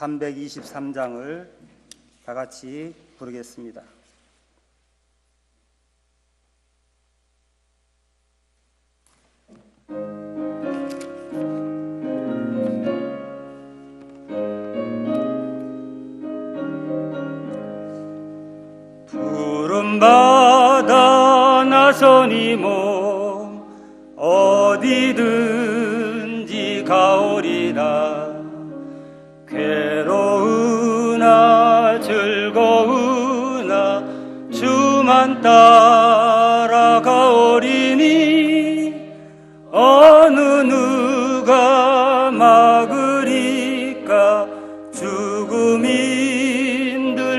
323장을 다 같이 부르겠습니다. 푸른바다 나서니 몸 어디든지 가오리라. 괴로우나 즐거우나 주만 따라가오리니 어느 누가 막으리까. 죽음인들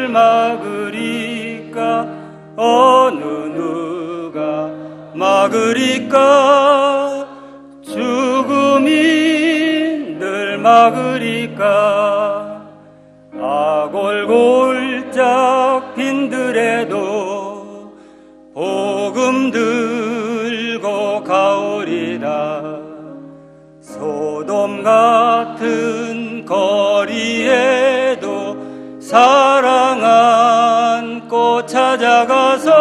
막으리까. 어느 누가 막으리까. 죽음인들 막으리까. 아골골짝 빈들에도 복음 들고 가오리라. 소돔 같은 거리에도 사랑 안고 찾아가서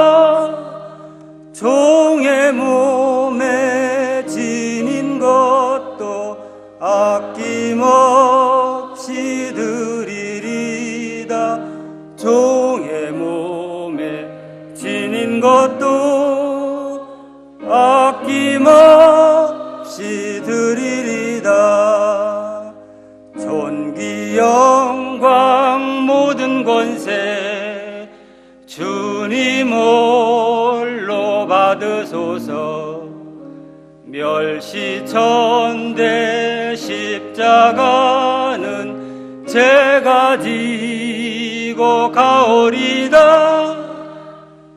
종의 몸에 지닌 것도 아낌없이 드리리다. 종의 몸에 지닌 것도 아낌없이 드리리다. 존귀 영광 모든 권세 주님 홀로 받으소서. 멸시천대 십자가는 제가 지고 가오리다.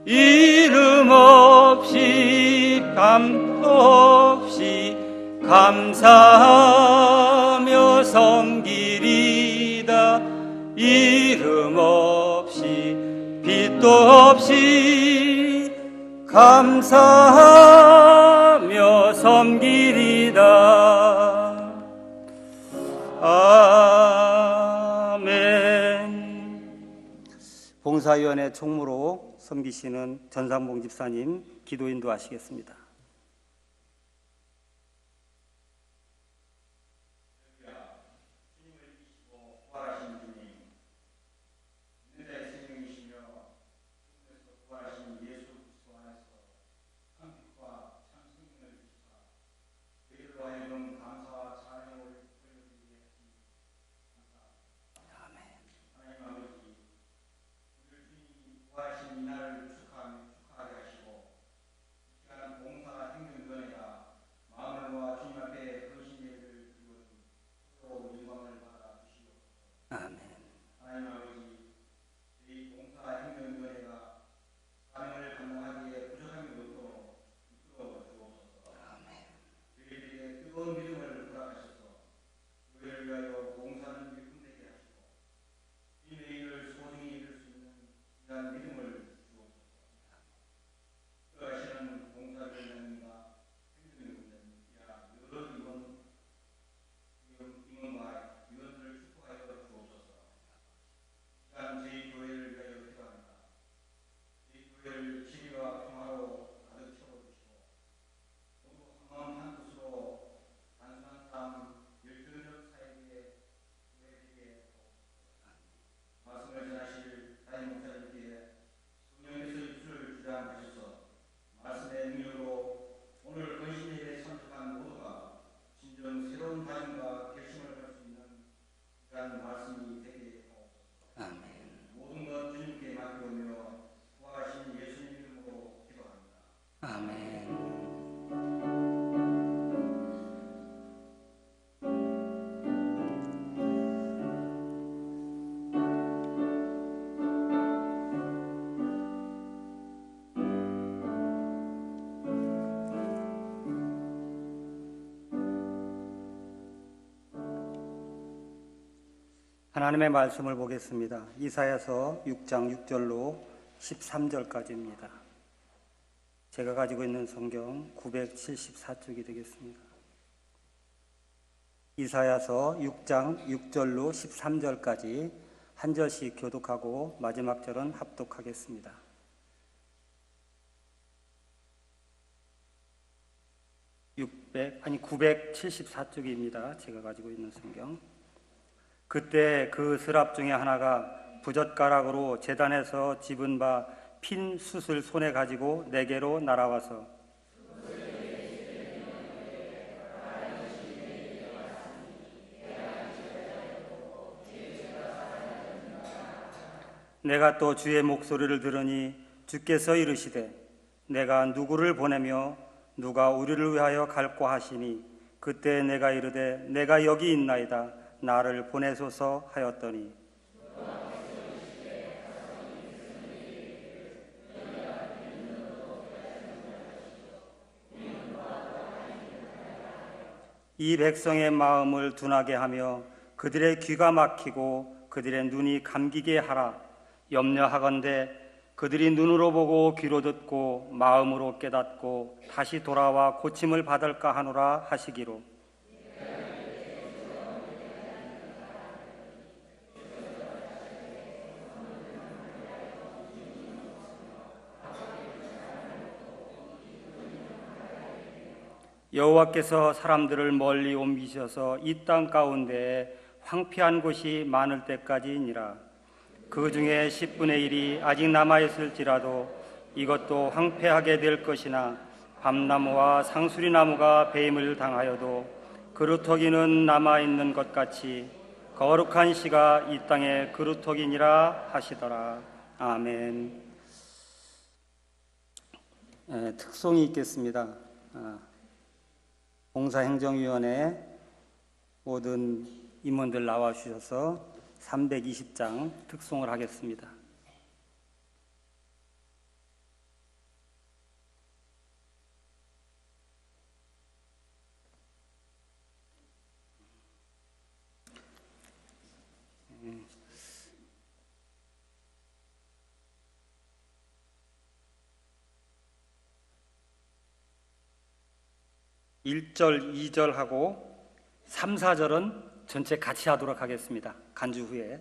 이름 없이 감도 없이 감사하며 섬기리다. 이름 없이 빛도 없이 감사하며 섬기리다. 아멘. 봉사위원회 총무로 섬기시는 전상봉 집사님 기도 인도하시겠습니다. 하나님의 말씀을 보겠습니다. 이사야서 6장 6절로 13절까지입니다. 제가 가지고 있는 성경 974쪽이 되겠습니다. 이사야서 6장 6절로 13절까지 한 절씩 교독하고 마지막 절은 합독하겠습니다. 974쪽입니다. 제가 가지고 있는 성경. 그때 그 스랍 중에 하나가 부젓가락으로 제단에서 집은 바 핀 숯을 손에 가지고 내게로 날아와서 내가 또 주의 목소리를 들으니 주께서 이르시되 내가 누구를 보내며 누가 우리를 위하여 갈꼬 하시니 그때 내가 이르되 내가 여기 있나이다 나를 보내소서 하였더니 이 백성의 마음을 둔하게 하며 그들의 귀가 막히고 그들의 눈이 감기게 하라. 염려하건대 그들이 눈으로 보고 귀로 듣고 마음으로 깨닫고 다시 돌아와 고침을 받을까 하노라 하시기로. 여호와께서 사람들을 멀리 옮기셔서 이 땅 가운데에 황폐한 곳이 많을 때까지이니라. 그 중에 10분의 1이 아직 남아있을지라도 이것도 황폐하게 될 것이나 밤나무와 상수리나무가 배임을 당하여도 그루터기는 남아있는 것 같이 거룩한 씨가 이 땅의 그루터기니라 하시더라. 아멘. 특송이 있겠습니다. 봉사행정위원회 모든 임원들 나와주셔서 320장 특송을 하겠습니다. 일 절 2절하고 3, 4절은 전체 같이 하도록 하겠습니다. 간주 후에.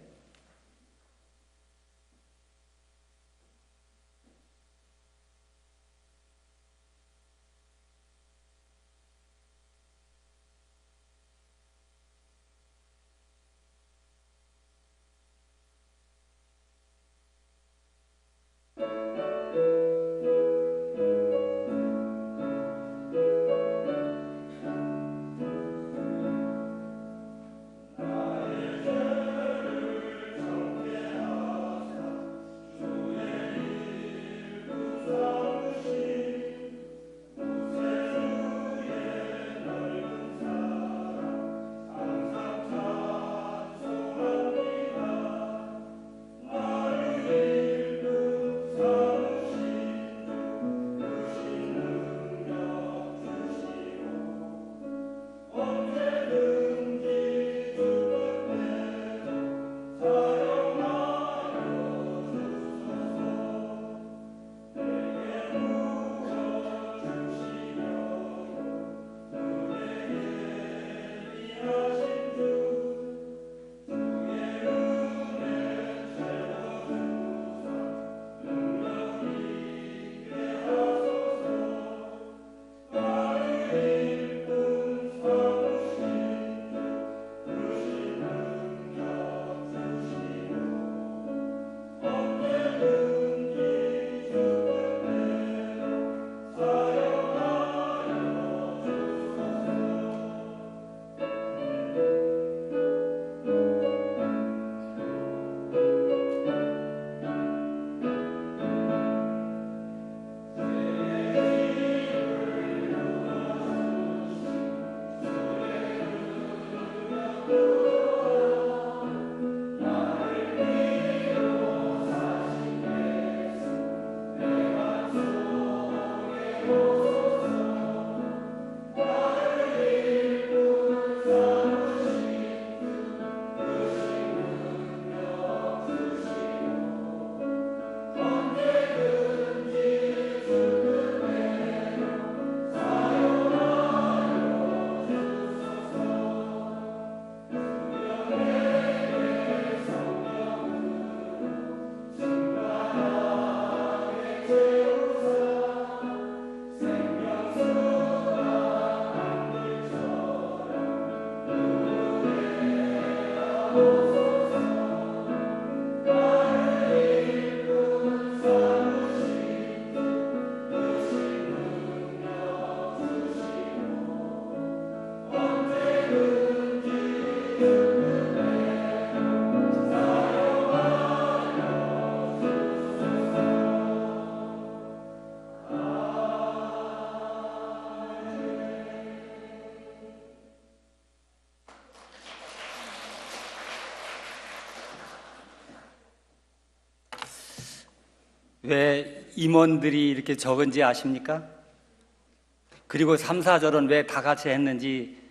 왜 임원들이 이렇게 적은지 아십니까? 그리고 3, 4절은 왜 다 같이 했는지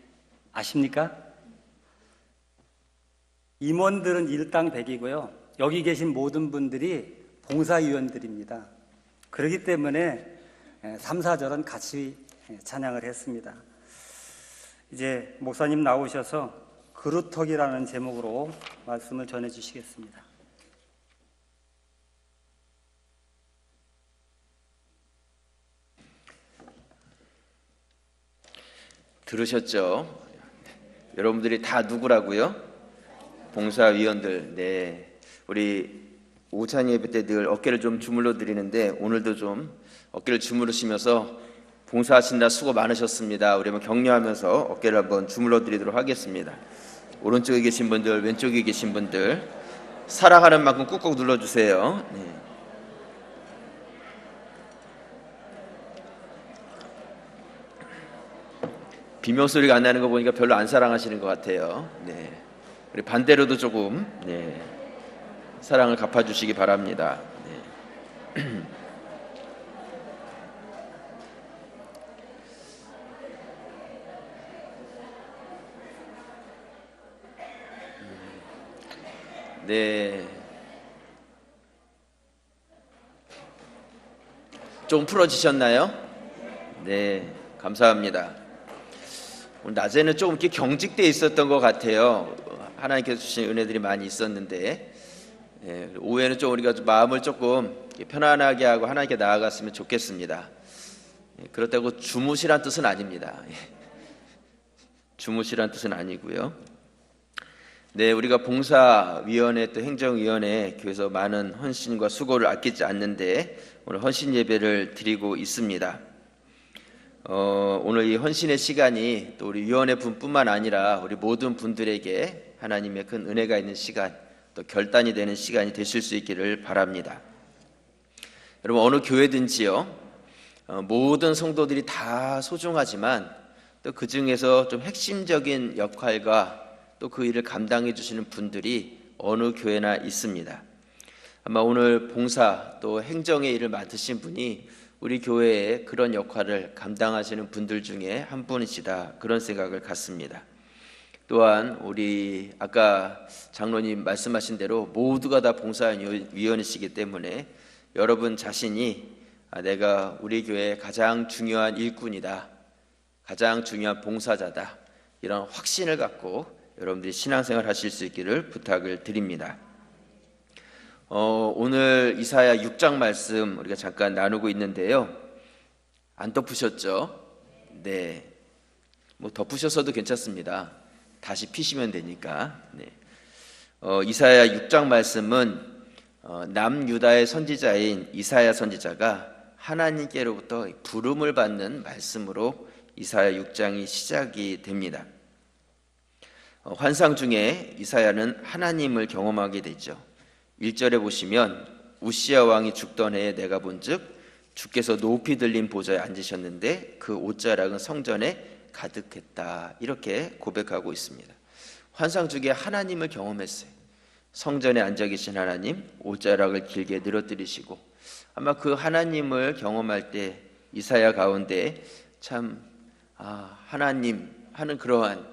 아십니까? 임원들은 일당백이고요. 여기 계신 모든 분들이 봉사위원들입니다. 그렇기 때문에 3, 4절은 같이 찬양을 했습니다. 이제 목사님 나오셔서 그루터기라는 제목으로 말씀을 전해 주시겠습니다. 들으셨죠? 여러분들이 다 누구라고요? 봉사위원들. 네, 우리 오찬 예배 때 늘 어깨를 좀 주물러 드리는데 오늘도 좀 어깨를 주무르시면서 봉사하신다 수고 많으셨습니다. 우리 한번 격려하면서 어깨를 한번 주물러 드리도록 하겠습니다. 오른쪽에 계신 분들, 왼쪽에 계신 분들 사랑하는 만큼 꾹꾹 눌러주세요. 네. 비명 소리가 안 나는 거 보니까 별로 안 사랑하시는 것 같아요. 네. 우리 반대로도 조금 사랑을 갚아주시기 바랍니다. 네. 네. 좀 풀어지셨나요? 네, 감사합니다. 오늘 낮에는 조금 이렇게 경직돼 있었던 것 같아요. 하나님께서 주신 은혜들이 많이 있었는데 오후에는 좀 우리가 마음을 조금 편안하게 하고 하나님께 나아갔으면 좋겠습니다. 그렇다고 주무시란 뜻은 아닙니다. 주무시란 뜻은 아니고요. 네, 우리가 봉사위원회 또 행정위원회 교회에서 많은 헌신과 수고를 아끼지 않는데 오늘 헌신 예배를 드리고 있습니다. 오늘 이 헌신의 시간이 또 우리 위원회 분뿐만 아니라 우리 모든 분들에게 하나님의 큰 은혜가 있는 시간, 또 결단이 되는 시간이 되실 수 있기를 바랍니다. 여러분, 어느 교회든지요, 모든 성도들이 다 소중하지만 또 그 중에서 좀 핵심적인 역할과 또 그 일을 감당해 주시는 분들이 어느 교회나 있습니다. 아마 오늘 봉사 또 행정의 일을 맡으신 분이 우리 교회에 그런 역할을 감당하시는 분들 중에 한 분이시다, 그런 생각을 갖습니다. 또한 우리 아까 장로님 말씀하신 대로 모두가 다 봉사위원이시기 때문에 여러분 자신이 내가 우리 교회의 가장 중요한 일꾼이다, 가장 중요한 봉사자다, 이런 확신을 갖고 여러분들이 신앙생활 하실 수 있기를 부탁을 드립니다. 오늘 이사야 6장 말씀 우리가 잠깐 나누고 있는데요. 안 덮으셨죠? 네, 뭐 덮으셨어도 괜찮습니다. 다시 피시면 되니까. 네. 이사야 6장 말씀은 남유다의 선지자인 이사야 선지자가 하나님께로부터 부름을 받는 말씀으로 이사야 6장이 시작이 됩니다. 환상 중에 이사야는 하나님을 경험하게 되죠. 1절에 보시면 우시야 왕이 죽던 해에 내가 본즉 주께서 높이 들린 보좌에 앉으셨는데 그 옷자락은 성전에 가득했다, 이렇게 고백하고 있습니다. 환상 중에 하나님을 경험했어요. 성전에 앉아 계신 하나님, 옷자락을 길게 늘어뜨리시고, 아마 그 하나님을 경험할 때 이사야 가운데 참 하나님 하는 그러한,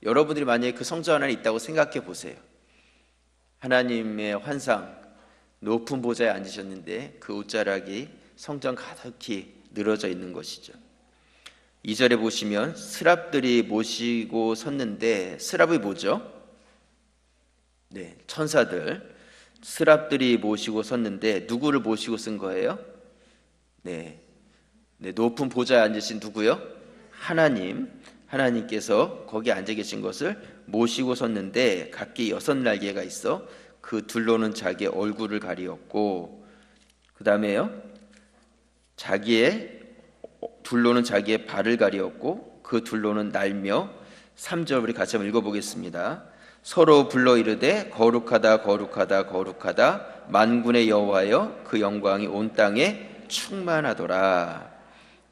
여러분들이 만약에 그 성전 안에 있다고 생각해 보세요. 하나님의 환상, 높은 보좌에 앉으셨는데 그 옷자락이 성전 가득히 늘어져 있는 것이죠. 2절에 보시면 스랍들이 모시고 섰는데, 스랍이 뭐죠? 네, 천사들. 스랍들이 모시고 섰는데 누구를 모시고 쓴 거예요? 네, 높은 보좌에 앉으신 누구요? 하나님께서 거기 앉아 계신 것을 모시고 섰는데 각기 6날개가 있어 그 둘로는 자기의 얼굴을 가리었고, 그 다음에요, 자기의 둘로는 자기의 발을 가리었고 그 둘로는 날며, 3절 우리 같이 한번 읽어보겠습니다. 서로 불러 이르되 거룩하다 거룩하다 거룩하다 만군의 여호와여, 그 영광이 온 땅에 충만하더라.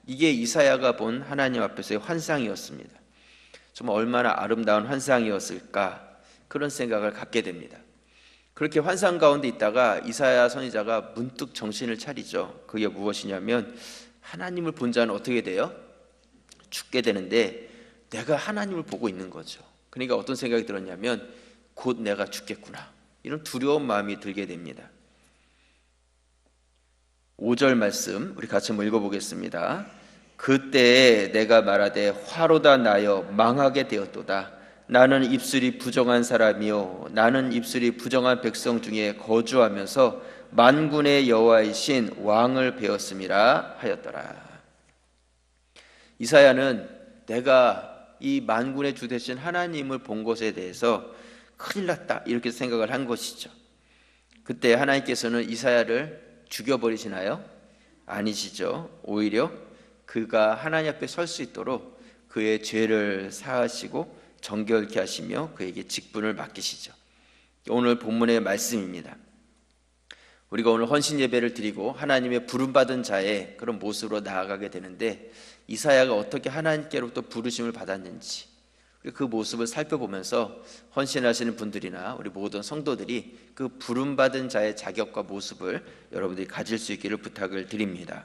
이게 이사야가 본 하나님 앞에서의 환상이었습니다. 정말 얼마나 아름다운 환상이었을까, 그런 생각을 갖게 됩니다. 그렇게 환상 가운데 있다가 이사야 선지자가 문득 정신을 차리죠. 그게 무엇이냐면 하나님을 본 자는 어떻게 돼요? 죽게 되는데 내가 하나님을 보고 있는 거죠. 그러니까 어떤 생각이 들었냐면 곧 내가 죽겠구나, 이런 두려운 마음이 들게 됩니다. 5절 말씀 우리 같이 한번 읽어보겠습니다. 그때에 내가 말하되 화로다 나여 망하게 되었도다. 나는 입술이 부정한 사람이요 나는 입술이 부정한 백성 중에 거주하면서 만군의 여호와이신 왕을 배웠음이라 하였더라. 이사야는 내가 이 만군의 주 되신 하나님을 본 것에 대해서 큰일 났다, 이렇게 생각을 한 것이죠. 그때 하나님께서는 이사야를 죽여버리시나요? 아니시죠. 오히려 그가 하나님 앞에 설 수 있도록 그의 죄를 사하시고 정결케 하시며 그에게 직분을 맡기시죠. 오늘 본문의 말씀입니다. 우리가 오늘 헌신 예배를 드리고 하나님의 부름받은 자의 그런 모습으로 나아가게 되는데, 이사야가 어떻게 하나님께로부터 부르심을 받았는지 그 모습을 살펴보면서 헌신하시는 분들이나 우리 모든 성도들이 그 부름받은 자의 자격과 모습을 여러분들이 가질 수 있기를 부탁을 드립니다.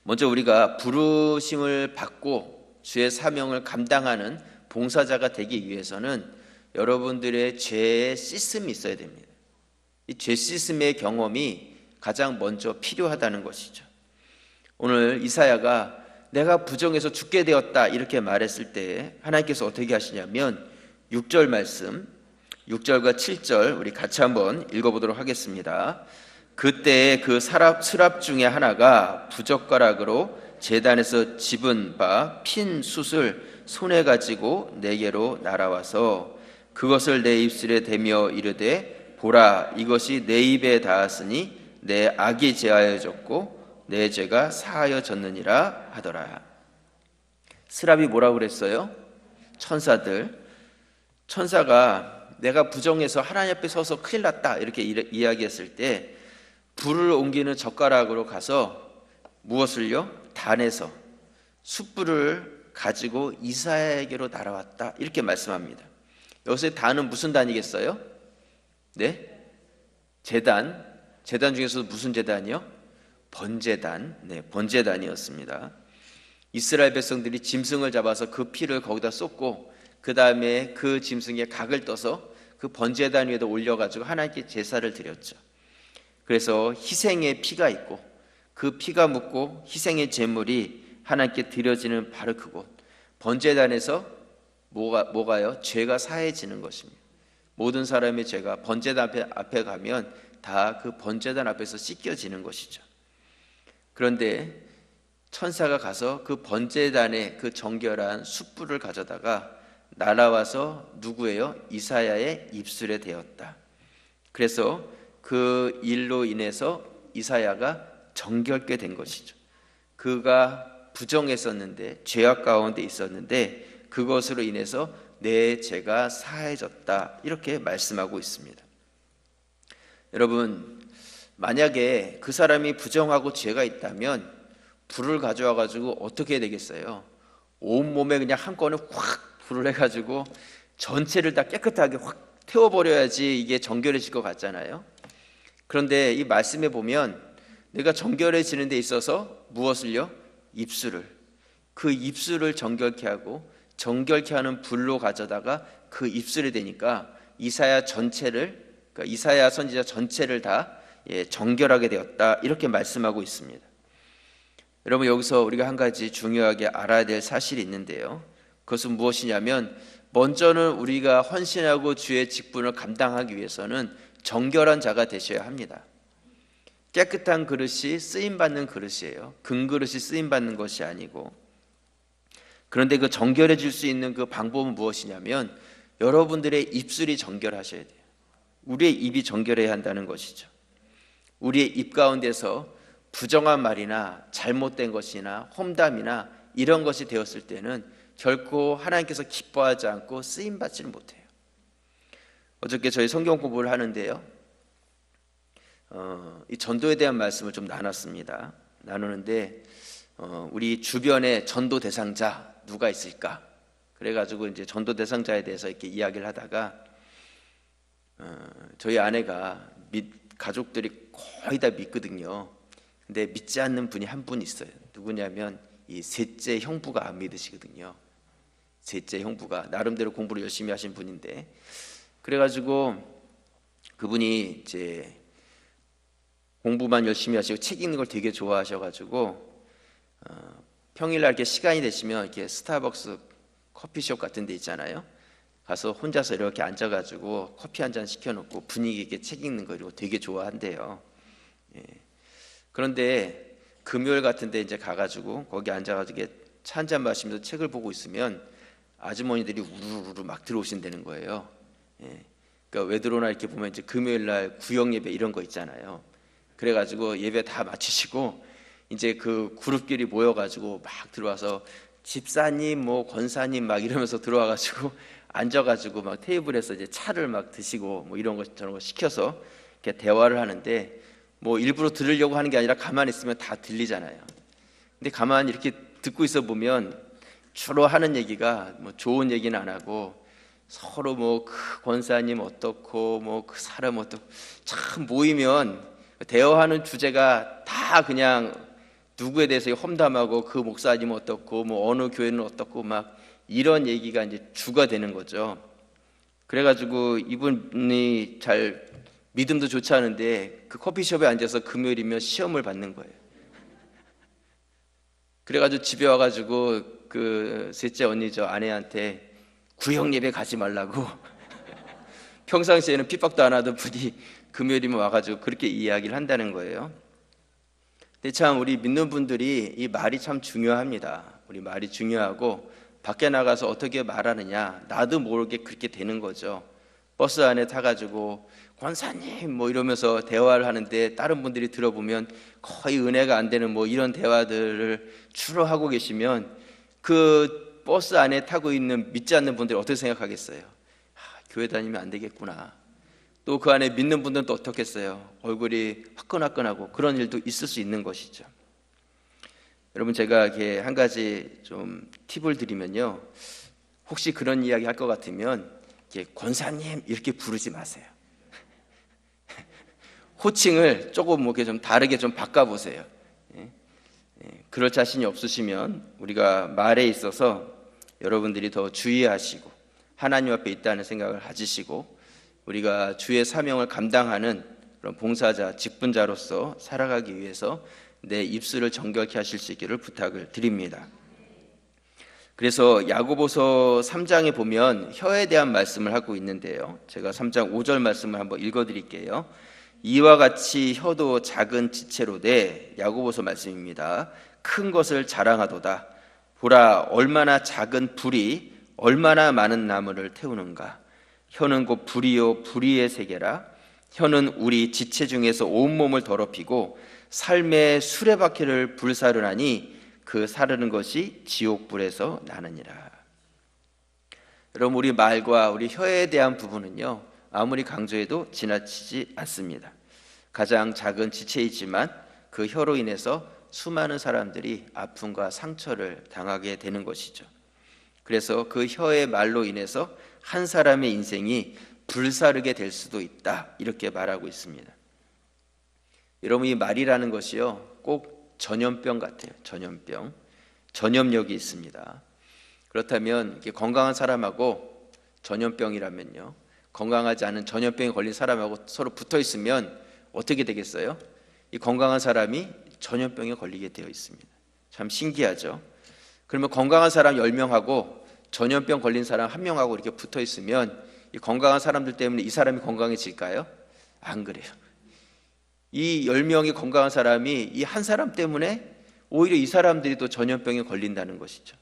먼저 우리가 부르심을 받고 주의 사명을 감당하는 봉사자가 되기 위해서는 여러분들의 죄의 시스템이 있어야 됩니다. 이 죄 시스템의 경험이 가장 먼저 필요하다는 것이죠. 오늘 이사야가 내가 부정해서 죽게 되었다 이렇게 말했을 때 하나님께서 어떻게 하시냐면 6절 말씀 6절과 7절 우리 같이 한번 읽어보도록 하겠습니다. 그때 그 스랍 중에 하나가 부젓가락으로 제단에서 집은 바 핀 숯을 손에 가지고 내게로 날아와서 그것을 내 입술에 대며 이르되 보라 이것이 내 입에 닿았으니 내 악이 제하여졌고 내 죄가 사하여졌느니라 하더라. 스랍이 뭐라고 그랬어요? 천사가 내가 부정해서 하나님 앞에 서서 큰일 났다 이렇게 이야기했을 때 불을 옮기는 젓가락으로 가서 무엇을요? 단에서 숯불을 가지고 이사야에게로 날아왔다 이렇게 말씀합니다. 여기서 단은 무슨 단이겠어요? 네? 제단 중에서 무슨 제단이요? 번제단. 네, 번제단이었습니다. 이스라엘 백성들이 짐승을 잡아서 그 피를 거기다 쏟고 그 다음에 그 짐승의 각을 떠서 그 번제단 위에다 올려가지고 하나님께 제사를 드렸죠. 그래서 희생의 피가 있고 그 피가 묻고 희생의 제물이 하나님께 드려지는 바로 그곳 번제단에서 뭐가요? 죄가 사해지는 것입니다. 모든 사람의 죄가 번제단 앞에 가면 다 그 번제단 앞에서 씻겨지는 것이죠. 그런데 천사가 가서 그 번제단의 그 정결한 숯불을 가져다가 날아와서 누구예요? 이사야의 입술에 대었다. 그래서 그 일로 인해서 이사야가 정결케 된 것이죠. 그가 부정했었는데 죄악 가운데 있었는데 그것으로 인해서 내 죄가 사해졌다 이렇게 말씀하고 있습니다. 여러분, 만약에 그 사람이 부정하고 죄가 있다면 불을 가져와 가지고 어떻게 되겠어요? 온몸에 그냥 한 건에 확 불을 해가지고 전체를 다 깨끗하게 확 태워버려야지 이게 정결해질 것 같잖아요. 그런데 이 말씀에 보면 내가 정결해지는 데 있어서 무엇을요? 그 입술을 정결케 하고 정결케 하는 불로 가져다가 그 입술에 대니까 이사야 선지자 전체를 다 정결하게 되었다 이렇게 말씀하고 있습니다. 여러분, 여기서 우리가 한 가지 중요하게 알아야 될 사실이 있는데요. 그것은 무엇이냐면 먼저는 우리가 헌신하고 주의 직분을 감당하기 위해서는 정결한 자가 되셔야 합니다. 깨끗한 그릇이 쓰임받는 그릇이에요. 금그릇이 쓰임받는 것이 아니고. 그런데 그 정결해질 수 있는 그 방법은 무엇이냐면 여러분들의 입술이 정결하셔야 돼요. 우리의 입이 정결해야 한다는 것이죠. 우리의 입 가운데서 부정한 말이나 잘못된 것이나 험담이나 이런 것이 되었을 때는 결코 하나님께서 기뻐하지 않고 쓰임받지는 못해요. 어저께 저희 성경 공부를 하는데요, 이 전도에 대한 말씀을 좀 나누는데 우리 주변에 전도 대상자 누가 있을까? 그래가지고 이제 전도 대상자에 대해서 이렇게 이야기를 하다가 저희 아내가 가족들이 거의 다 믿거든요. 근데 믿지 않는 분이 한 분 있어요. 누구냐면 이 셋째 형부가 안 믿으시거든요. 셋째 형부가 나름대로 공부를 열심히 하신 분인데, 그래가지고 그분이 이제 공부만 열심히 하시고 책 읽는 걸 되게 좋아하셔가지고 평일날 이렇게 시간이 되시면 이렇게 스타벅스 커피숍 같은 데 있잖아요. 가서 혼자서 이렇게 앉아가지고 커피 한 잔 시켜놓고 분위기 있게 책 읽는 거 이러고 되게 좋아한대요. 예. 그런데 금요일 같은 데 이제 가가지고 거기 앉아가지고 차 한 잔 마시면서 책을 보고 있으면 아주머니들이 우르르 막 들어오신다는 거예요. 예. 그러니까 왜 들어오나 이렇게 보면 이제 금요일 날 구역 예배 이런 거 있잖아요. 그래가지고 예배 다 마치시고 이제 그 그룹끼리 모여가지고 막 들어와서 집사님 뭐 권사님 막 이러면서 들어와가지고 앉아가지고 막 테이블에서 이제 차를 막 드시고 뭐 이런 거 저런 거 시켜서 이렇게 대화를 하는데, 뭐 일부러 들으려고 하는 게 아니라 가만히 있으면 다 들리잖아요. 근데 가만히 이렇게 듣고 있어 보면 주로 하는 얘기가 뭐 좋은 얘기는 안 하고 서로 뭐 그 권사님 어떻고 뭐 그 사람 어떻고, 참 모이면 대화하는 주제가 다 그냥 누구에 대해서 험담하고 그 목사님 어떻고 뭐 어느 교회는 어떻고 막 이런 얘기가 이제 주가 되는 거죠. 그래가지고 이분이 잘 믿음도 좋지 않은데 그 커피숍에 앉아서 금요일이면 시험을 받는 거예요. 그래가지고 집에 와가지고 그 셋째 언니 저 아내한테 구역 예배 가지 말라고 평상시에는 핍박도 안 하던 분이 금요일이면 와가지고 그렇게 이야기를 한다는 거예요. 근데 참 우리 믿는 분들이 이 말이 참 중요합니다. 우리 말이 중요하고 밖에 나가서 어떻게 말하느냐 나도 모르게 그렇게 되는 거죠. 버스 안에 타가지고 권사님 뭐 이러면서 대화를 하는데 다른 분들이 들어보면 거의 은혜가 안 되는 뭐 이런 대화들을 주로 하고 계시면 그 버스 안에 타고 있는 믿지 않는 분들이 어떻게 생각하겠어요? 교회 다니면 안 되겠구나. 또 그 안에 믿는 분들은 또 어떻겠어요? 얼굴이 화끈화끈하고 그런 일도 있을 수 있는 것이죠. 여러분, 제가 이렇게 한 가지 좀 팁을 드리면요, 혹시 그런 이야기 할 것 같으면 이렇게 권사님 이렇게 부르지 마세요. 호칭을 조금 뭐 이렇게 좀 다르게 좀 바꿔보세요. 그럴 자신이 없으시면 우리가 말에 있어서 여러분들이 더 주의하시고 하나님 앞에 있다는 생각을 가지시고 우리가 주의 사명을 감당하는 그런 봉사자, 직분자로서 살아가기 위해서 내 입술을 정결케 하실 수 있기를 부탁을 드립니다. 그래서 야고보서 3장에 보면 혀에 대한 말씀을 하고 있는데요, 제가 3장 5절 말씀을 한번 읽어드릴게요. 이와 같이 혀도 작은 지체로되, 야고보서 말씀입니다. 큰 것을 자랑하도다. 보라, 얼마나 작은 불이 얼마나 많은 나무를 태우는가. 혀는 곧 불이요 불의의 세계라. 혀는 우리 지체 중에서 온몸을 더럽히고 삶의 수레바퀴를 불사르나니 그 사르는 것이 지옥불에서 나느니라. 여러분, 우리 말과 우리 혀에 대한 부분은요, 아무리 강조해도 지나치지 않습니다. 가장 작은 지체이지만 그 혀로 인해서 수많은 사람들이 아픔과 상처를 당하게 되는 것이죠. 그래서 그 혀의 말로 인해서 한 사람의 인생이 불사르게 될 수도 있다, 이렇게 말하고 있습니다. 여러분, 이 말이라는 것이요, 꼭 전염병 같아요. 전염병, 전염력이 있습니다. 그렇다면 이렇게 건강한 사람하고 전염병이라면요, 건강하지 않은 전염병에 걸린 사람하고 서로 붙어 있으면 어떻게 되겠어요? 이 건강한 사람이 전염병에 걸리게 되어 있습니다. 참 신기하죠? 그러면 건강한 사람 10명하고 전염병 걸린 사람 1명하고 이렇게 붙어 있으면 이 건강한 사람들 때문에 이 사람이 건강해질까요? 안 그래요. 이 10명의 건강한 사람이 이 한 사람 때문에 오히려 이 사람들이 또 전염병에 걸린다는 것이죠.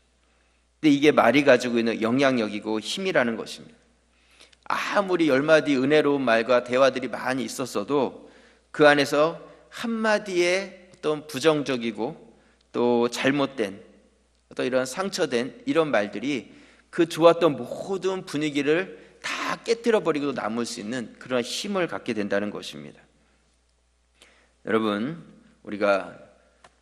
근데 이게 말이 가지고 있는 영향력이고 힘이라는 것입니다. 아무리 10마디 은혜로운 말과 대화들이 많이 있었어도 그 안에서 한마디의 어떤 부정적이고 또 잘못된 또 이런 상처된 이런 말들이 그 좋았던 모든 분위기를 다 깨뜨려 버리고 남을 수 있는 그런 힘을 갖게 된다는 것입니다. 여러분, 우리가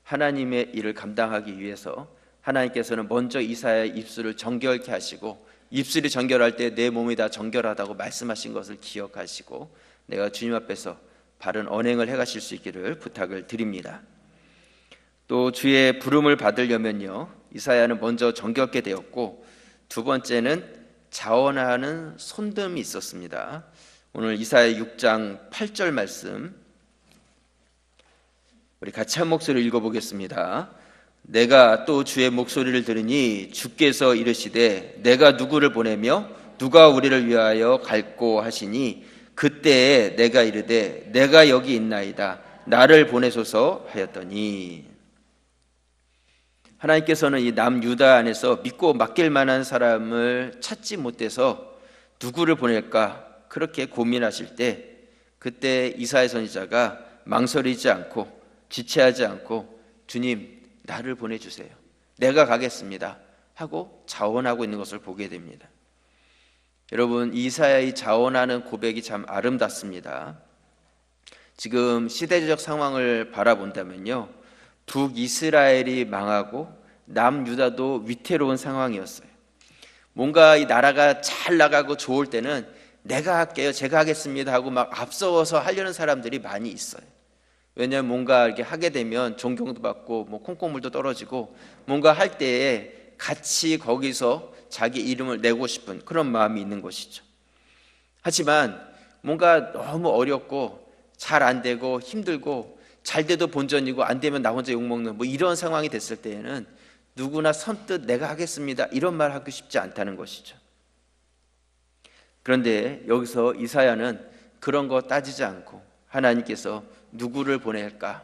하나님의 일을 감당하기 위해서 하나님께서는 먼저 이사야의 입술을 정결케 하시고 입술이 정결할 때 내 몸이 다 정결하다고 말씀하신 것을 기억하시고 내가 주님 앞에서 바른 언행을 해가실 수 있기를 부탁을 드립니다. 또 주의 부름을 받으려면요, 이사야는 먼저 정결케 되었고 두 번째는 자원하는 손듦이 있었습니다. 오늘 이사야 6장 8절 말씀 우리 같이 한 목소리를 읽어보겠습니다. 내가 또 주의 목소리를 들으니 주께서 이르시되 내가 누구를 보내며 누가 우리를 위하여 갈꼬 하시니 그때에 내가 이르되 내가 여기 있나이다 나를 보내소서 하였더니, 하나님께서는 이 남유다 안에서 믿고 맡길 만한 사람을 찾지 못해서 누구를 보낼까 그렇게 고민하실 때, 그때 이사야 선지자가 망설이지 않고 지체하지 않고 주님 나를 보내주세요, 내가 가겠습니다 하고 자원하고 있는 것을 보게 됩니다. 여러분, 이사야의 자원하는 고백이 참 아름답습니다. 지금 시대적 상황을 바라본다면요, 북이스라엘이 망하고 남유다도 위태로운 상황이었어요. 뭔가 이 나라가 잘 나가고 좋을 때는 내가 할게요, 제가 하겠습니다 하고 막 앞서서 하려는 사람들이 많이 있어요. 왜냐하면 뭔가 이렇게 하게 되면 존경도 받고 뭐 콩고물도 떨어지고 뭔가 할 때에 같이 거기서 자기 이름을 내고 싶은 그런 마음이 있는 것이죠. 하지만 뭔가 너무 어렵고 잘 안 되고 힘들고 잘 돼도 본전이고 안 되면 나 혼자 욕먹는 뭐 이런 상황이 됐을 때에는 누구나 선뜻 내가 하겠습니다 이런 말 하고 싶지 않다는 것이죠. 그런데 여기서 이사야는 그런 거 따지지 않고 하나님께서 누구를 보낼까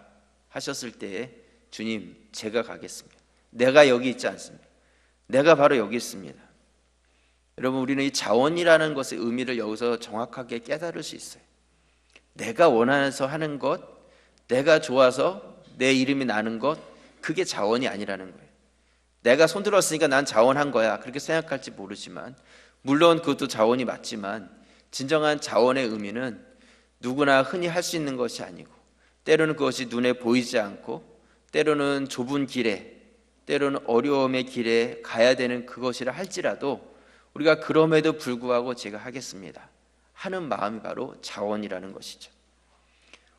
하셨을 때에 주님 제가 가겠습니다, 내가 여기 있지 않습니다, 내가 바로 여기 있습니다. 여러분, 우리는 이 자원이라는 것의 의미를 여기서 정확하게 깨달을 수 있어요. 내가 원해서 하는 것, 내가 좋아서 내 이름이 나는 것, 그게 자원이 아니라는 거예요. 내가 손들었으니까 난 자원한 거야 그렇게 생각할지 모르지만, 물론 그것도 자원이 맞지만 진정한 자원의 의미는 누구나 흔히 할 수 있는 것이 아니고, 때로는 그것이 눈에 보이지 않고, 때로는 좁은 길에, 때로는 어려움의 길에 가야 되는 그것이라 할지라도 우리가 그럼에도 불구하고 제가 하겠습니다 하는 마음이 바로 자원이라는 것이죠.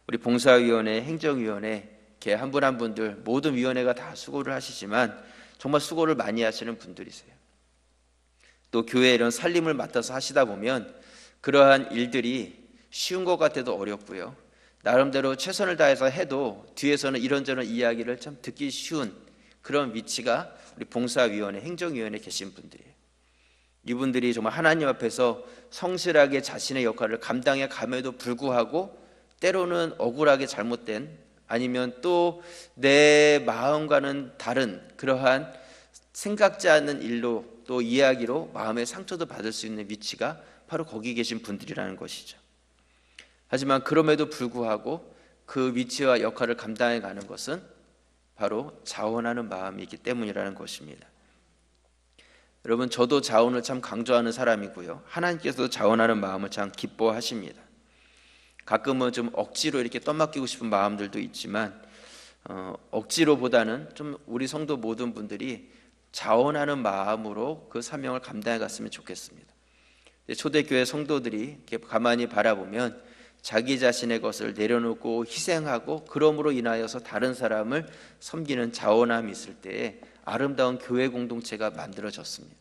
우리 봉사위원회, 행정위원회 이렇게 한 분 한 분들 모든 위원회가 다 수고를 하시지만 정말 수고를 많이 하시는 분들이세요. 또 교회 이런 살림을 맡아서 하시다 보면 그러한 일들이 쉬운 것 같아도 어렵고요, 나름대로 최선을 다해서 해도 뒤에서는 이런저런 이야기를 참 듣기 쉬운 그런 위치가 우리 봉사위원회, 행정위원회에 계신 분들이에요. 이분들이 정말 하나님 앞에서 성실하게 자신의 역할을 감당해 감에도 불구하고 때로는 억울하게 잘못된, 아니면 또 내 마음과는 다른 그러한 생각지 않는 일로 또 이야기로 마음의 상처도 받을 수 있는 위치가 바로 거기 계신 분들이라는 것이죠. 하지만 그럼에도 불구하고 그 위치와 역할을 감당해 가는 것은 바로 자원하는 마음이기 때문이라는 것입니다. 여러분, 저도 자원을 참 강조하는 사람이고요, 하나님께서도 자원하는 마음을 참 기뻐하십니다. 가끔은 좀 억지로 이렇게 떠맡기고 싶은 마음들도 있지만 억지로보다는 좀 우리 성도 모든 분들이 자원하는 마음으로 그 사명을 감당해 갔으면 좋겠습니다. 초대교회 성도들이 이렇게 가만히 바라보면 자기 자신의 것을 내려놓고 희생하고 그럼으로 인하여서 다른 사람을 섬기는 자원함이 있을 때에 아름다운 교회 공동체가 만들어졌습니다.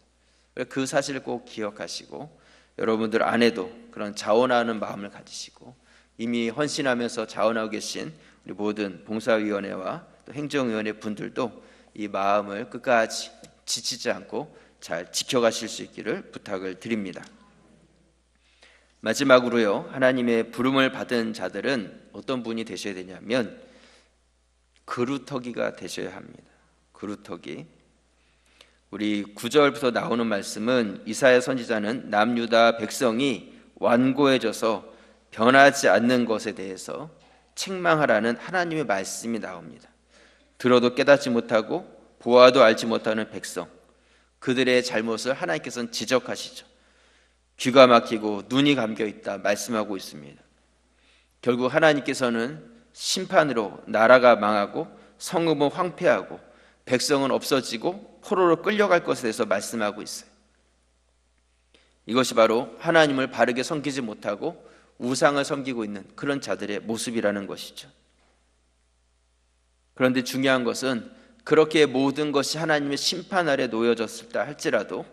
그 사실을 꼭 기억하시고 여러분들 안에도 그런 자원하는 마음을 가지시고 이미 헌신하면서 자원하고 계신 우리 모든 봉사위원회와 또 행정위원회 분들도 이 마음을 끝까지 지치지 않고 잘 지켜가실 수 있기를 부탁을 드립니다. 마지막으로요, 하나님의 부름을 받은 자들은 어떤 분이 되셔야 되냐면 그루터기가 되셔야 합니다. 그루터기. 우리 9절부터 나오는 말씀은 이사야 선지자는 남유다 백성이 완고해져서 변하지 않는 것에 대해서 책망하라는 하나님의 말씀이 나옵니다. 들어도 깨닫지 못하고 보아도 알지 못하는 백성, 그들의 잘못을 하나님께서는 지적하시죠. 귀가 막히고 눈이 감겨 있다 말씀하고 있습니다. 결국 하나님께서는 심판으로 나라가 망하고 성읍은 황폐하고 백성은 없어지고 포로로 끌려갈 것에 대해서 말씀하고 있어요. 이것이 바로 하나님을 바르게 섬기지 못하고 우상을 섬기고 있는 그런 자들의 모습이라는 것이죠. 그런데 중요한 것은 그렇게 모든 것이 하나님의 심판 아래 놓여졌다 할지라도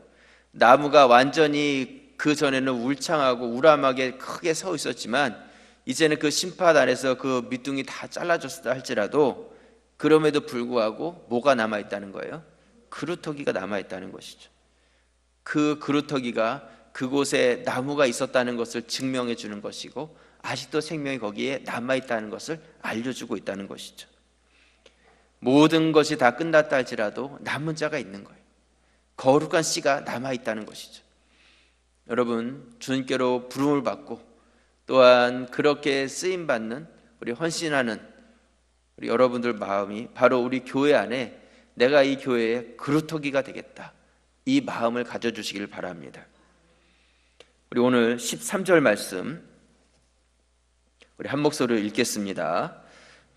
나무가 완전히 그 전에는 울창하고 우람하게 크게 서 있었지만 이제는 그 심판 아래서 그 밑둥이 다 잘라졌다 할지라도 그럼에도 불구하고 뭐가 남아있다는 거예요? 그루터기가 남아있다는 것이죠. 그 그루터기가 그곳에 나무가 있었다는 것을 증명해 주는 것이고 아직도 생명이 거기에 남아있다는 것을 알려주고 있다는 것이죠. 모든 것이 다 끝났다 할지라도 남은 자가 있는 거예요. 거룩한 씨가 남아있다는 것이죠. 여러분, 주님께로 부름을 받고 또한 그렇게 쓰임받는 우리 헌신하는 우리 여러분들 마음이 바로 우리 교회 안에 내가 이 교회의 그루터기가 되겠다, 이 마음을 가져주시길 바랍니다. 우리 오늘 13절 말씀 우리 한 목소리로 읽겠습니다.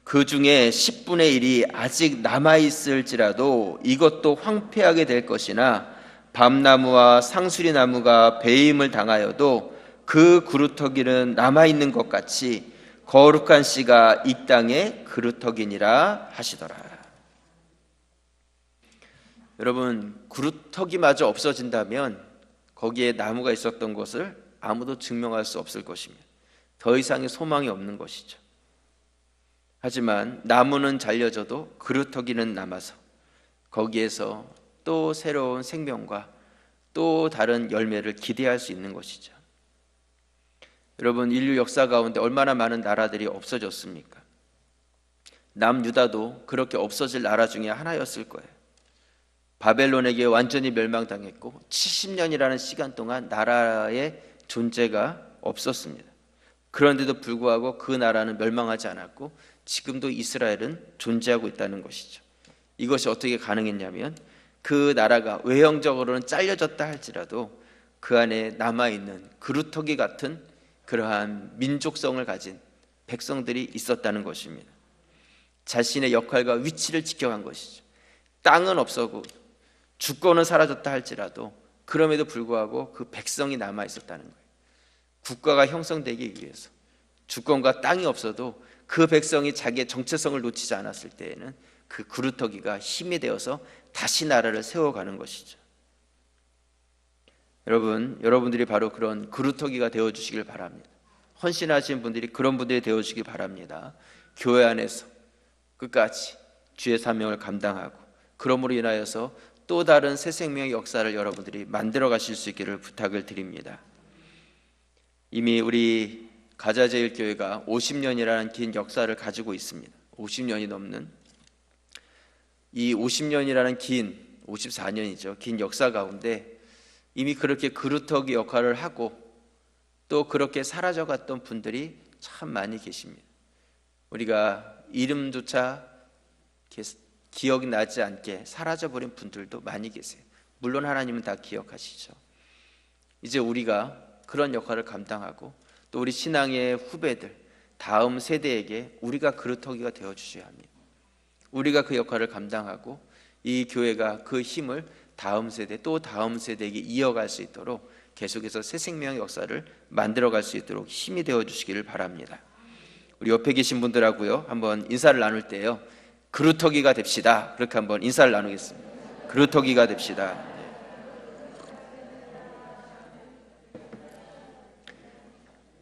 그 중에 10분의 1이 아직 남아있을지라도 이것도 황폐하게 될 것이나 밤나무와 상수리나무가 배임을 당하여도 그 그루터기는 남아있는 것 같이 거룩한 씨가 이 땅의 그루터기니라 하시더라. 여러분, 그루터기마저 없어진다면 거기에 나무가 있었던 것을 아무도 증명할 수 없을 것입니다. 더 이상의 소망이 없는 것이죠. 하지만 나무는 잘려져도 그루터기는 남아서 거기에서 또 새로운 생명과 또 다른 열매를 기대할 수 있는 것이죠. 여러분, 인류 역사 가운데 얼마나 많은 나라들이 없어졌습니까? 남유다도 그렇게 없어질 나라 중에 하나였을 거예요. 바벨론에게 완전히 멸망당했고 70년이라는 시간 동안 나라의 존재가 없었습니다. 그런데도 불구하고 그 나라는 멸망하지 않았고 지금도 이스라엘은 존재하고 있다는 것이죠. 이것이 어떻게 가능했냐면 그 나라가 외형적으로는 잘려졌다 할지라도 그 안에 남아있는 그루터기 같은 그러한 민족성을 가진 백성들이 있었다는 것입니다. 자신의 역할과 위치를 지켜간 것이죠. 땅은 없어고 주권은 사라졌다 할지라도 그럼에도 불구하고 그 백성이 남아 있었다는 거예요. 국가가 형성되기 위해서 주권과 땅이 없어도 그 백성이 자기의 정체성을 놓치지 않았을 때에는 그 그루터기가 힘이 되어서 다시 나라를 세워가는 것이죠. 여러분들이 바로 그런 그루터기가 되어주시길 바랍니다. 헌신하신 분들이 그런 분들이 되어주시길 바랍니다. 교회 안에서 끝까지 주의 사명을 감당하고 그러므로 인하여서 또 다른 새 생명의 역사를 여러분들이 만들어 가실 수 있기를 부탁을 드립니다. 이미 우리 가자제일교회가 50년이라는 긴 역사를 가지고 있습니다. 50년이 넘는 이 50년이라는 긴 54년이죠. 긴 역사 가운데 이미 그렇게 그루터기 역할을 하고 또 그렇게 사라져갔던 분들이 참 많이 계십니다. 우리가 이름조차 기억이 나지 않게 사라져버린 분들도 많이 계세요. 물론 하나님은 다 기억하시죠. 이제 우리가 그런 역할을 감당하고 또 우리 신앙의 후배들, 다음 세대에게 우리가 그루터기가 되어주셔야 합니다. 우리가 그 역할을 감당하고 이 교회가 그 힘을 다음 세대 또 다음 세대에게 이어갈 수 있도록 계속해서 새 생명의 역사를 만들어갈 수 있도록 힘이 되어주시기를 바랍니다. 우리 옆에 계신 분들하고요 한번 인사를 나눌 때요 그루터기가 됩시다. 그렇게 한번 인사를 나누겠습니다. 그루터기가 됩시다.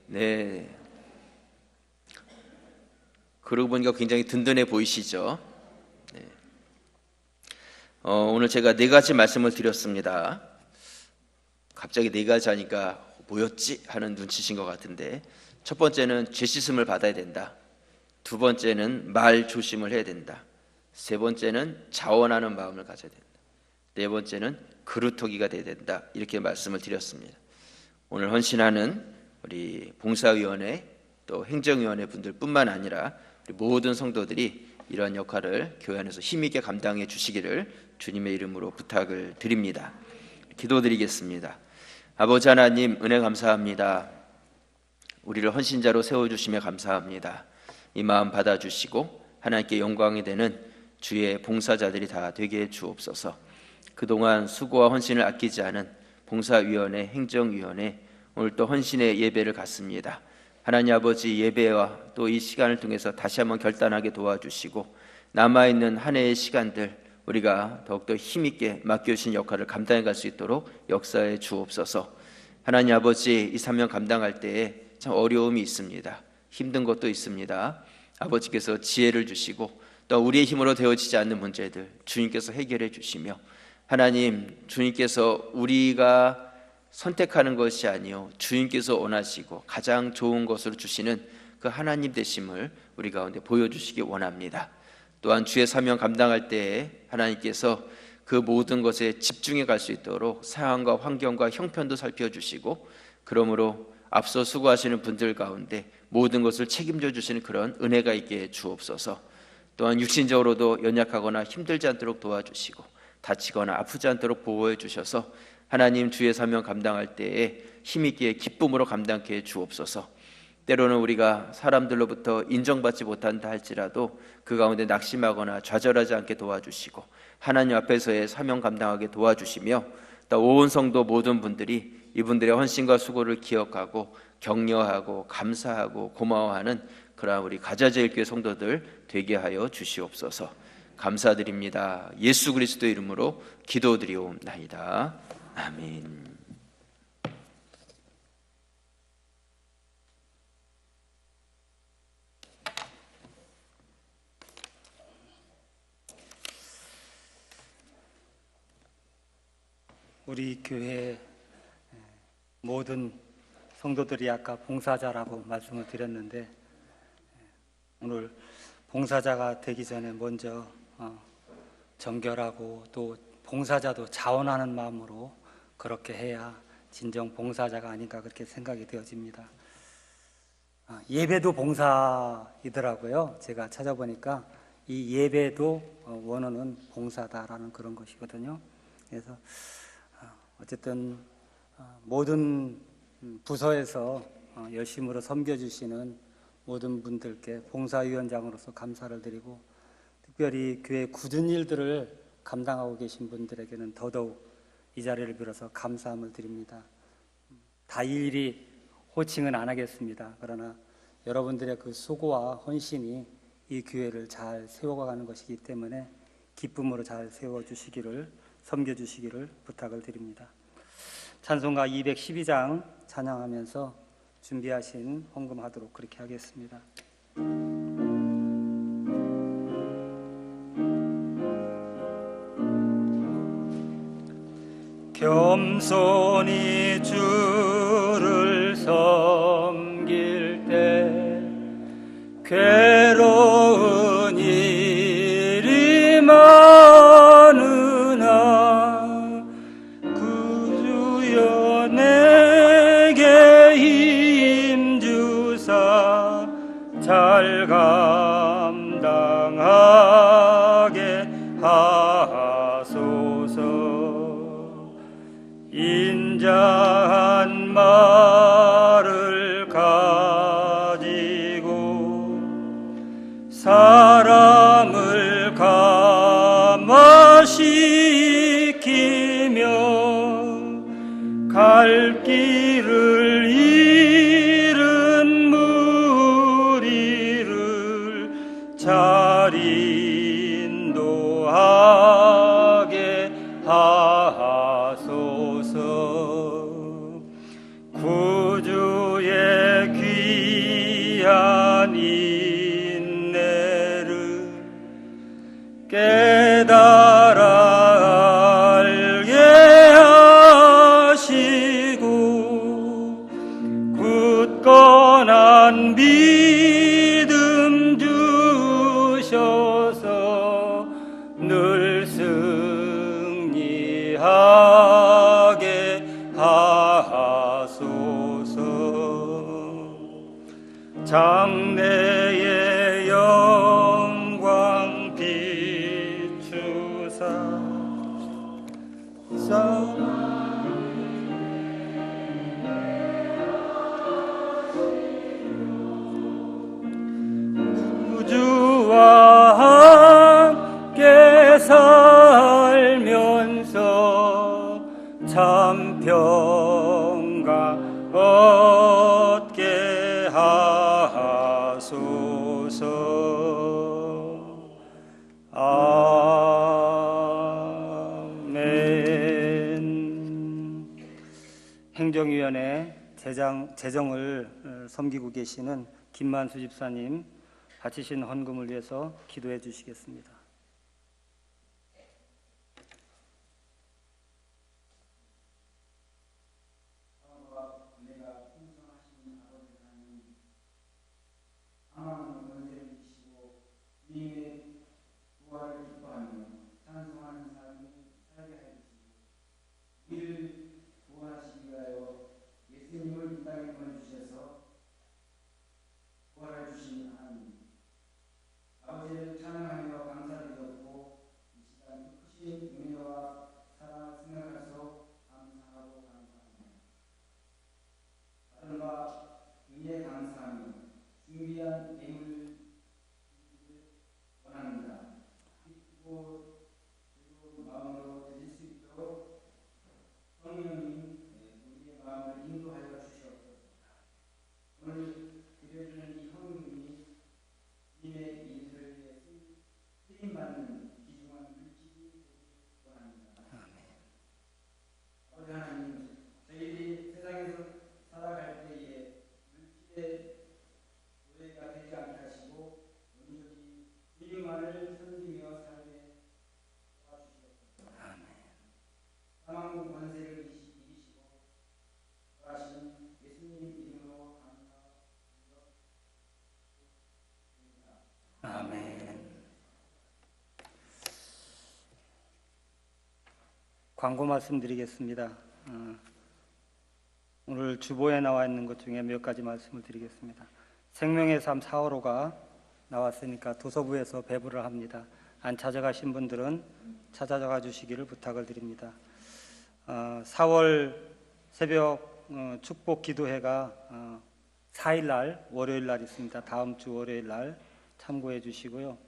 네. 그러고 보니까 굉장히 든든해 보이시죠? 네. 오늘 제가 4가지 말씀을 드렸습니다. 갑자기 4가지 하니까 뭐였지? 하는 눈치신 것 같은데 첫 번째는 죄 씻음을 받아야 된다. 두 번째는 말 조심을 해야 된다. 세 번째는 자원하는 마음을 가져야 된다. 네 번째는 그루터기가 돼야 된다. 이렇게 말씀을 드렸습니다. 오늘 헌신하는 우리 봉사위원회 또 행정위원회 분들 뿐만 아니라 우리 모든 성도들이 이러한 역할을 교회 안에서 힘있게 감당해 주시기를 주님의 이름으로 부탁을 드립니다. 기도드리겠습니다. 아버지 하나님, 은혜 감사합니다. 우리를 헌신자로 세워주시며 감사합니다. 이 마음 받아주시고 하나님께 영광이 되는 주의 봉사자들이 다 되게 해 주옵소서. 그동안 수고와 헌신을 아끼지 않은 봉사위원회, 행정위원회, 오늘 또 헌신의 예배를 갖습니다. 하나님 아버지, 예배와 또 이 시간을 통해서 다시 한번 결단하게 도와주시고 남아있는 한 해의 시간들 우리가 더욱더 힘있게 맡겨주신 역할을 감당해 갈 수 있도록 역사해 주옵소서. 하나님 아버지, 이 사명 감당할 때에 참 어려움이 있습니다. 힘든 것도 있습니다. 아버지께서 지혜를 주시고 또 우리의 힘으로 되어지지 않는 문제들 주님께서 해결해 주시며, 하나님, 주님께서 우리가 선택하는 것이 아니요 주님께서 원하시고 가장 좋은 것으로 주시는 그 하나님 되심을 우리 가운데 보여주시기 원합니다. 또한 주의 사명 감당할 때에 하나님께서 그 모든 것에 집중해 갈 수 있도록 상황과 환경과 형편도 살펴주시고, 그러므로 앞서 수고하시는 분들 가운데 모든 것을 책임져 주시는 그런 은혜가 있게 주옵소서. 또한 육신적으로도 연약하거나 힘들지 않도록 도와주시고 다치거나 아프지 않도록 보호해 주셔서 하나님 주의 사명 감당할 때에 힘있게 기쁨으로 감당케 주옵소서. 때로는 우리가 사람들로부터 인정받지 못한다 할지라도 그 가운데 낙심하거나 좌절하지 않게 도와주시고 하나님 앞에서의 사명 감당하게 도와주시며, 또 온 성도 모든 분들이 이분들의 헌신과 수고를 기억하고 격려하고 감사하고 고마워하는 그러한 우리 가자제일교회 성도들 되게 하여 주시옵소서. 감사드립니다. 예수 그리스도 이름으로 기도드리옵나이다. 아멘. 우리 교회 모든 성도들이 아까 봉사자라고 말씀을 드렸는데, 오늘 봉사자가 되기 전에 먼저 정결하고 또 봉사자도 자원하는 마음으로 그렇게 해야 진정 봉사자가 아닌가 그렇게 생각이 되어집니다. 예배도 봉사이더라고요. 제가 찾아보니까 이 예배도 원어는 봉사다라는 그런 것이거든요. 그래서 어쨌든 모든 부서에서 열심으로 섬겨주시는 모든 분들께 봉사위원장으로서 감사를 드리고, 특별히 교회 굳은 일들을 감당하고 계신 분들에게는 더더욱 이 자리를 빌어서 감사함을 드립니다. 다 일일이 호칭은 안 하겠습니다. 그러나 여러분들의 그 수고와 헌신이 이 교회를 잘 세워가는 것이기 때문에 기쁨으로 잘 세워주시기를, 섬겨주시기를 부탁을 드립니다. 찬송가 212장 찬양하면서 준비하신 헌금하도록 그렇게 하겠습니다. 겸손히 주를 섬길 때 괴로운 일이 많으나 그 주여 내게 힘 주사 잘 감당하게 하소서. 인자한 말을 가지고 사람을 감화시키며 갈 길을 잃은 무리를 잘 인도하게 하소서. 구주의 귀한 인내를 깨달아 알게 하시고 굳건한 믿음 주셔서 늘 승리하게 하소서. 장래의 영광 비추사 구주와 함께 살면서 참 하소서. 아멘. 행정위원회 재정을 섬기고 계시는 김만수 집사님, 바치신 헌금을 위해서 기도해 주시겠습니다. 광고 말씀드리겠습니다. 오늘 주보에 나와 있는 것 중에 몇 가지 말씀을 드리겠습니다. 생명의 삶 4월호가 나왔으니까 도서부에서 배부를 합니다. 안 찾아가신 분들은 찾아가 주시기를 부탁을 드립니다. 4월 새벽 축복 기도회가 4일날 월요일날 있습니다. 다음 주 월요일날 참고해 주시고요.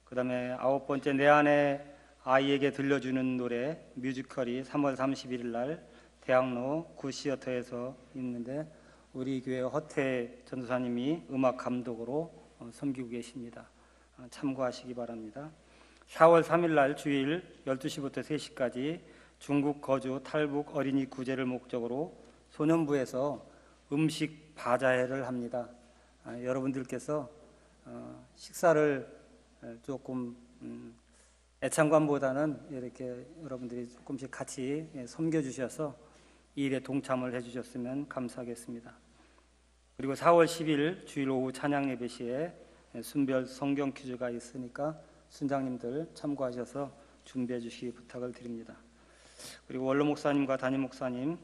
그 다음에 9번째 내 안에 아이에게 들려주는 노래 뮤지컬이 3월 31일날 대학로 구시어터에서 있는데 우리 교회 허태 전도사님이 음악 감독으로 섬기고 계십니다. 참고하시기 바랍니다. 4월 3일날 주일 12시부터 3시까지 중국 거주 탈북 어린이 구제를 목적으로 소년부에서 음식 바자회를 합니다. 여러분들께서 식사를 조금 애창관보다는 이렇게 여러분들이 조금씩 같이 섬겨주셔서 이 일에 동참을 해주셨으면 감사하겠습니다. 그리고 4월 10일 주일 오후 찬양 예배 시에 순별 성경 퀴즈가 있으니까 순장님들 참고하셔서 준비해 주시기 부탁을 드립니다. 그리고 원로 목사님과 담임 목사님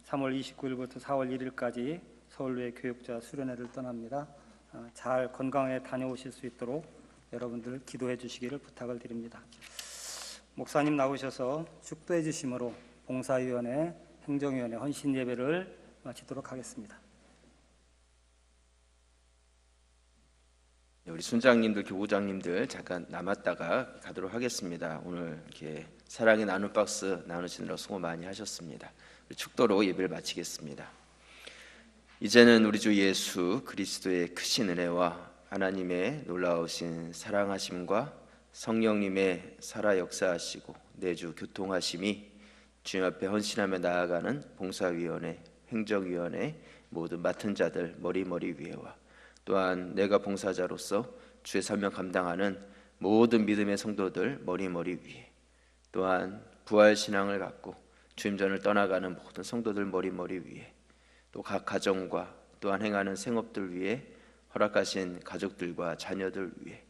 3월 29일부터 4월 1일까지 서울외 교육자 수련회를 떠납니다. 잘 건강하게 다녀오실 수 있도록 여러분들 기도해 주시기를 부탁을 드립니다. 목사님 나오셔서 축도해 주심으로 봉사위원회, 행정위원회 헌신 예배를 마치도록 하겠습니다. 우리 순장님들, 교구장님들 잠깐 남았다가 가도록 하겠습니다. 오늘 이렇게 사랑의 나눔 박스 나누시느라 수고 많이 하셨습니다. 축도로 예배를 마치겠습니다. 이제는 우리 주 예수 그리스도의 크신 은혜와 하나님의 놀라우신 사랑하심과 성령님의 살아 역사하시고 내주 교통하심이 주님 앞에 헌신하며 나아가는 봉사위원회, 행정위원회 모든 맡은 자들 머리 위에와 또한 내가 봉사자로서 주의 사명 감당하는 모든 믿음의 성도들 머리 위에 또한 부활신앙을 갖고 주임전을 떠나가는 모든 성도들 머리 위에 또 각 가정과 또한 행하는 생업들 위에 허락하신 가족들과 자녀들 위해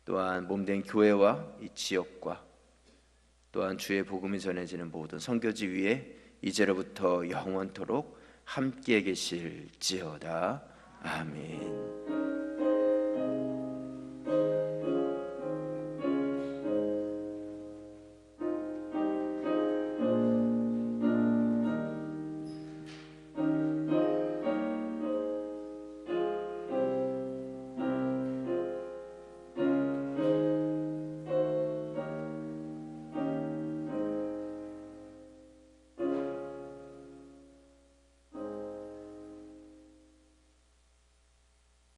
또한 몸된 교회와 이 지역과 또한 주의 복음이 전해지는 모든 선교지 위에 이제로부터 영원토록 함께 계실지어다. 아멘.